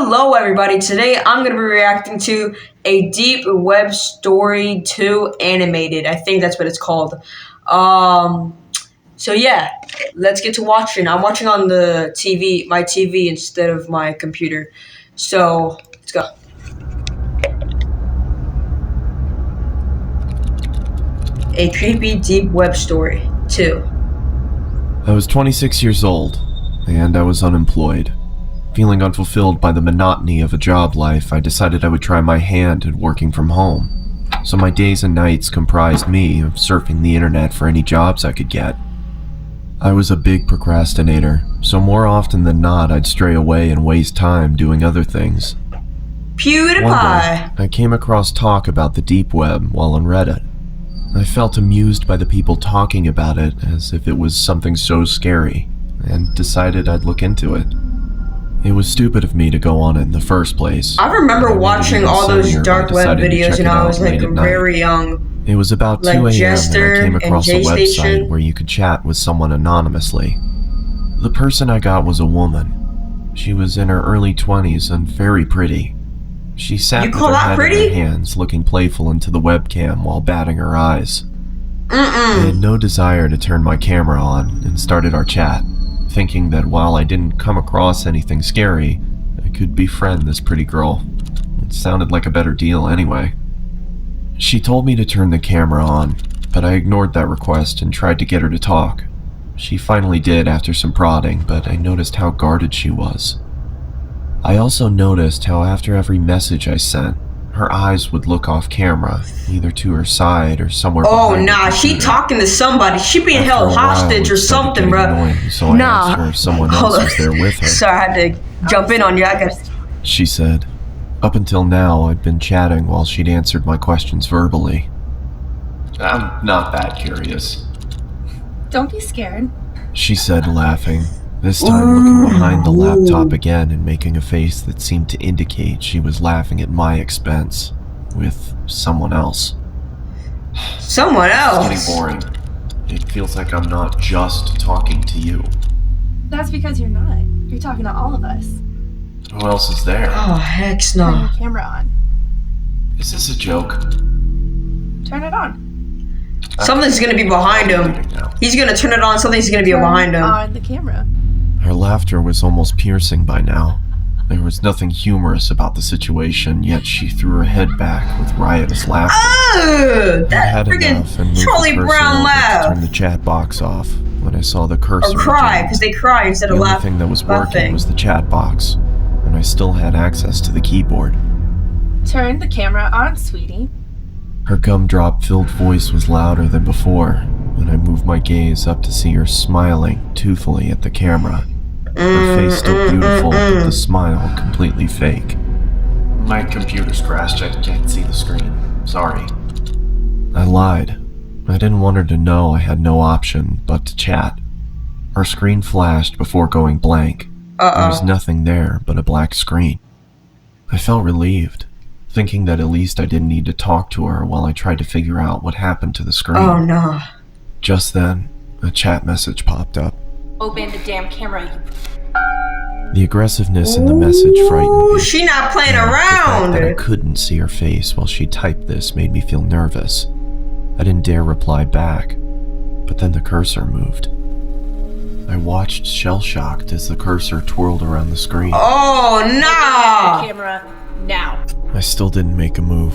Hello everybody, today I'm going to be reacting to a Deep Web Story 2 animated. I think that's what it's called. So yeah, let's get to watching. I'm watching on the TV, my TV instead of my computer. So, let's go. A Creepy Deep Web Story 2. I was 26 years old, and I was unemployed. Feeling unfulfilled by the monotony of a job life, I decided I would try my hand at working from home. So my days and nights comprised me of surfing the internet for any jobs I could get. I was a big procrastinator, so more often than not I'd stray away and waste time doing other things. PewDiePie! One day, I came across talk about the deep web while on Reddit. I felt amused by the people talking about it as if it was something so scary, and decided I'd look into it. It was stupid of me to go on it in the first place. I remember watching all those dark web videos when I was like very young. It was about 2 a.m. and I came across a website where you could chat with someone anonymously. The person I got was a woman. She was in her early 20s and very pretty. She sat with her head in her hands, looking playful into the webcam while batting her eyes. I had no desire to turn my camera on and started our chat, thinking that while I didn't come across anything scary, I could befriend this pretty girl. It sounded like a better deal anyway. She told me to turn the camera on, but I ignored that request and tried to get her to talk. She finally did after some prodding, but I noticed how guarded she was. I also noticed how after every message I sent, her eyes would look off camera, either to her side or somewhere behind. Oh, nah, she talking to somebody. She being held hostage or something, bro. So I asked her if someone else was there with her. Sorry, I had to jump in on you, I guess. She said. Up until now, I'd been chatting while she'd answered my questions verbally. I'm not that curious. Don't be scared. She said, laughing. This time looking behind the laptop again and making a face that seemed to indicate she was laughing at my expense with someone else. Someone else? It's getting boring. It feels like I'm not just talking to you. That's because you're not. You're talking to all of us. Who else is there? Oh, heck Turn no. your camera on. Is this a joke? Turn it on. Something's gonna be behind him. He's gonna turn it on, something's gonna be behind him. Turn on the camera. Her laughter was almost piercing by now. There was nothing humorous about the situation, yet she threw her head back with riotous laughter. Oh, that freaking Charlie Brown laugh. Turned the chat box off when I saw the cursor. Or cry, because they cry instead of laughing. The only thing that was working was the chat box, and I still had access to the keyboard. Turn the camera on, sweetie. Her gumdrop-filled voice was louder than before when I moved my gaze up to see her smiling toothfully at the camera. Her face still beautiful, but the smile completely fake. My computer's crashed. I can't see the screen. Sorry. I lied. I didn't want her to know I had no option but to chat. Her screen flashed before going blank. There was nothing there but a black screen. I felt relieved, thinking that at least I didn't need to talk to her while I tried to figure out what happened to the screen. Oh no. Just then, a chat message popped up. Open the damn camera, you... The aggressiveness in the message frightened me. She not playing around. The fact that I couldn't see her face while she typed this made me feel nervous. I didn't dare reply back, but then the cursor moved. I watched shell-shocked as the cursor twirled around the screen. Oh, nah! Camera now. I still didn't make a move.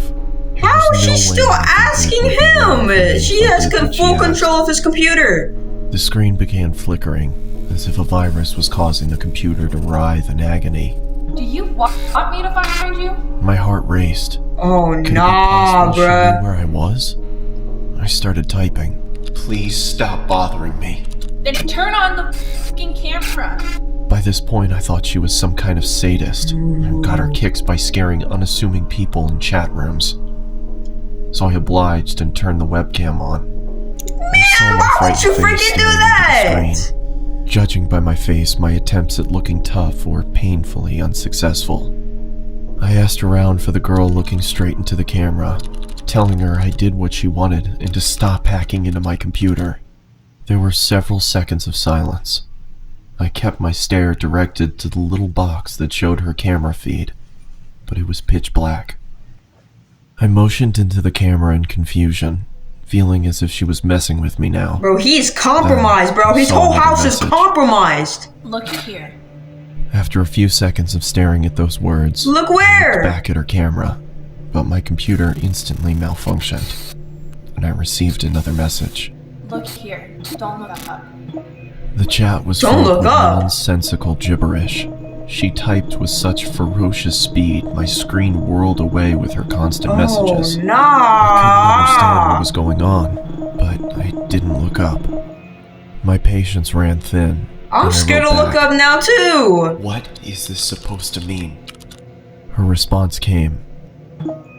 How is she still asking him? She has full control of his computer. The screen began flickering, as if a virus was causing the computer to writhe in agony. Do you want me to find you? My heart raced. Oh, Could nah, it be possible she knew bruh. where I was? I started typing. Please stop bothering me. Then turn on the fucking camera. By this point, I thought she was some kind of sadist and got her kicks by scaring unassuming people in chat rooms. So I obliged and turned the webcam on. Man, why would you freaking do that? Judging by my face, my attempts at looking tough were painfully unsuccessful. I asked around for the girl looking straight into the camera, telling her I did what she wanted and to stop hacking into my computer. There were several seconds of silence. I kept my stare directed to the little box that showed her camera feed, but it was pitch black. I motioned into the camera in confusion, feeling as if she was messing with me now. Bro, he's compromised, bro. His whole house is compromised. Look here. After a few seconds of staring at those words, Look I where? looked back at her camera, but my computer instantly malfunctioned, and I received another message. Look here. Don't look up. The chat was Don't filled look with up. nonsensical gibberish. She typed with such ferocious speed, my screen whirled away with her constant messages. Oh, I couldn't understand what nah. was going on, but I didn't look up. My patience ran thin. I'm and I scared to wrote look back, up now, too. "What is this supposed to mean?" Her response came.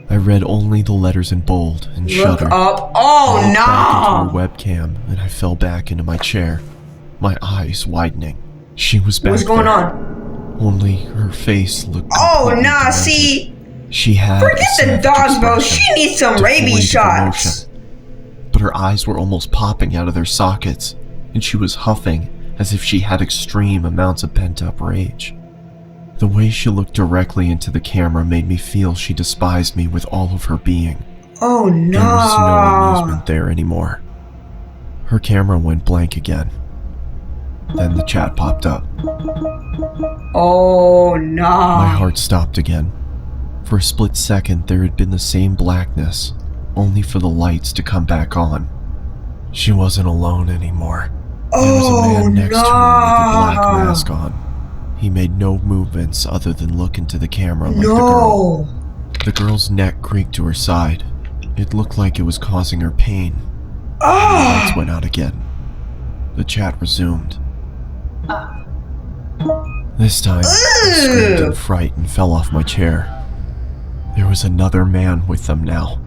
I read only the letters in bold and Look shuddered. up. I Oh, looked back into nah. her webcam, and I fell back into my chair, my eyes widening. She was back What's going there, on? only her face looked Oh, completely nah, demented. see? She had a Forget the savage dogs, bro. expression, She needs some rabies devoid of shots. emotion. But her eyes were almost popping out of their sockets, and she was huffing as if she had extreme amounts of pent-up rage. The way she looked directly into the camera made me feel she despised me with all of her being. Oh, There was no nah. amusement there anymore. Her camera went blank again. Then the chat popped up. Oh, My nah. heart stopped again. For a split second, there had been the same blackness, only for the lights to come back on. She wasn't alone anymore. There was a Oh, man next to her with a black nah. mask on. He made no movements other than look into the camera like the girl. No. The girl's neck creaked to her side. It looked like it was causing her pain. The Ah. lights went out again. The chat resumed. This time, I screamed in fright and fell off my chair. There was another man with them now.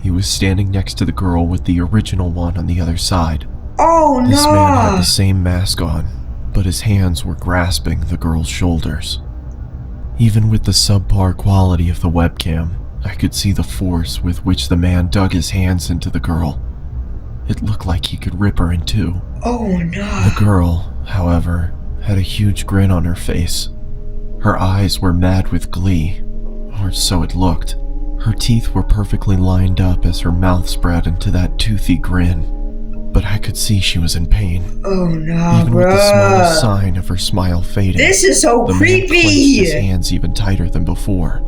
He was standing next to the girl with the original one on the other side. Oh, This man had nah. the same mask on, but his hands were grasping the girl's shoulders. Even with the subpar quality of the webcam, I could see the force with which the man dug his hands into the girl. It looked like he could rip her in two. Oh, nah. The girl, however, had a huge grin on her face. Her eyes were mad with glee, or so it looked. Her teeth were perfectly lined up as her mouth spread into that toothy grin, but I could see she was in pain. Oh, nah, Even with the smallest bruh. sign of her smile fading, This is so the man clenched his creepy. hands even tighter than before,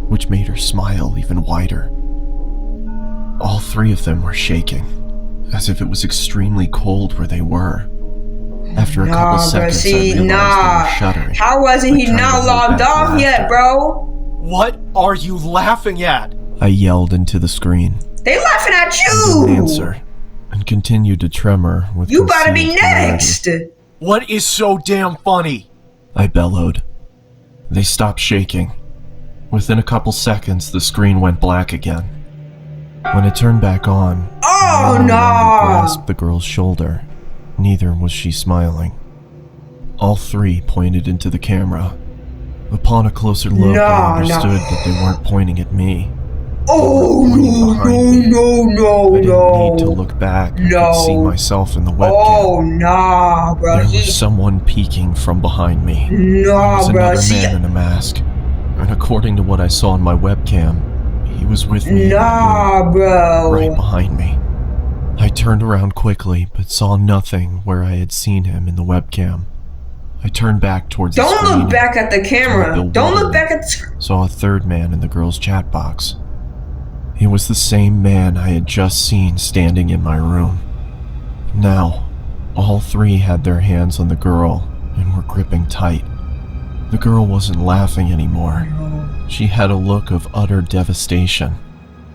which made her smile even wider. All three of them were shaking, as if it was extremely cold where they were. After a couple Nah, bro. seconds, See, I realized nah. they were shuddering. How wasn't he I tried to not hold logged back off yet, laughter. bro? What are you laughing at? I yelled into the screen. They laughing at They didn't you. answer, and continued to tremor with You better be concealed hilarity. next. What is so damn funny? I bellowed. They stopped shaking. Within a couple seconds, the screen went black again. When it turned back on, Oh, I no longer no. grasped the girl's shoulder. Neither was she smiling. All three pointed into the camera. Upon a closer look, No, I understood no. that they weren't pointing at me. Oh, no, behind me. no, I didn't need to no. look back. I No. could see myself in the webcam. Oh, nah, bro. There was He's... someone peeking from behind me. There Nah, was bro. another See... man in a mask, and according to what I saw on my webcam, he was with me in that Nah, room, bro. right behind me. I turned around quickly, but saw nothing where I had seen him in the webcam. I turned back towards the Don't screen look back at the camera. Bewildered. Don't look back at the screen. saw a third man in the girl's chat box. It was the same man I had just seen standing in my room. Now, all three had their hands on the girl and were gripping tight. The girl wasn't laughing anymore. She had a look of utter devastation.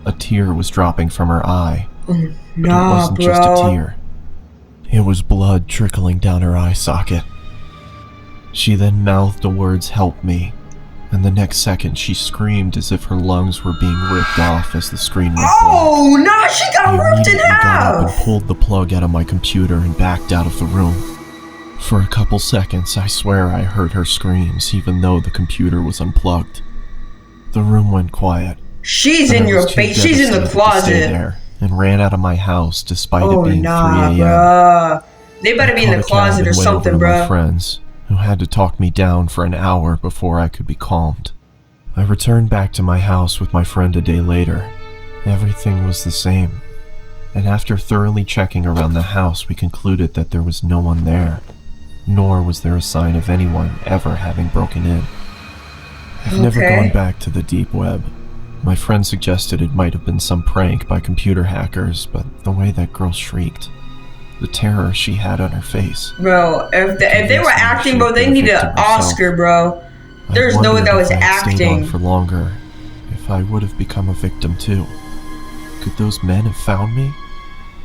A tear was dropping from her eye, but it Nah, wasn't bro. just a tear. It was blood trickling down her eye socket. She then mouthed the words, "Help me," and the next second she screamed as if her lungs were being ripped off as the screen went black. Oh, nah, she got I ripped in immediately got up and half. pulled the plug out of my computer and backed out of the room. For a couple seconds, I swear I heard her screams, even though the computer was unplugged. The room went quiet. She's and in I your was too face. She's in the devastated to stay closet. there and ran out of my house despite Oh, it being nah, 3 a.m. bruh. They better be in Caught the a cab closet and or went over something, to my bro. friends, who had to talk me down for an hour before I could be calmed. I returned back to my house with my friend a day later. Everything was the same, and after thoroughly checking around the house, we concluded that there was no one there, nor was there a sign of anyone ever having broken in. I've never gone back to the deep web. My friend suggested it might have been some prank by computer hackers, but the way that girl shrieked, the terror she had on her face. Bro, if they were acting, bro, they need an Oscar, bro. There's no way that was If I had stayed on acting. for longer, if I would have become a victim too. Could those men have found me?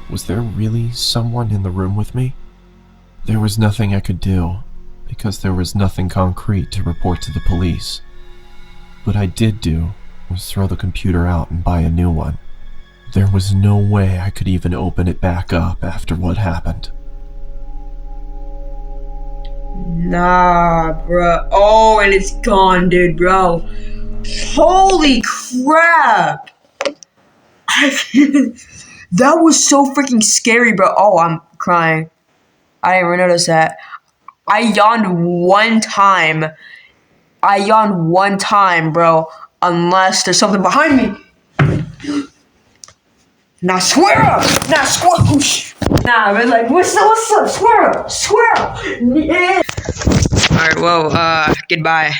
Was there really someone in the room with me? There was nothing I could do, because there was nothing concrete to report to the police. What I did do was throw the computer out and buy a new one. There was no way I could even open it back up after what happened. Nah, bro. Oh, and it's gone, dude, bro. Holy crap. That was so freaking scary, bro. Oh, I'm crying. I didn't even notice that. I yawned one time. Bro. Unless there's something behind me. Now swear up! Now squawoosh! Nah, I was like, what's up? Swear up! Yeah! Alright, well, goodbye.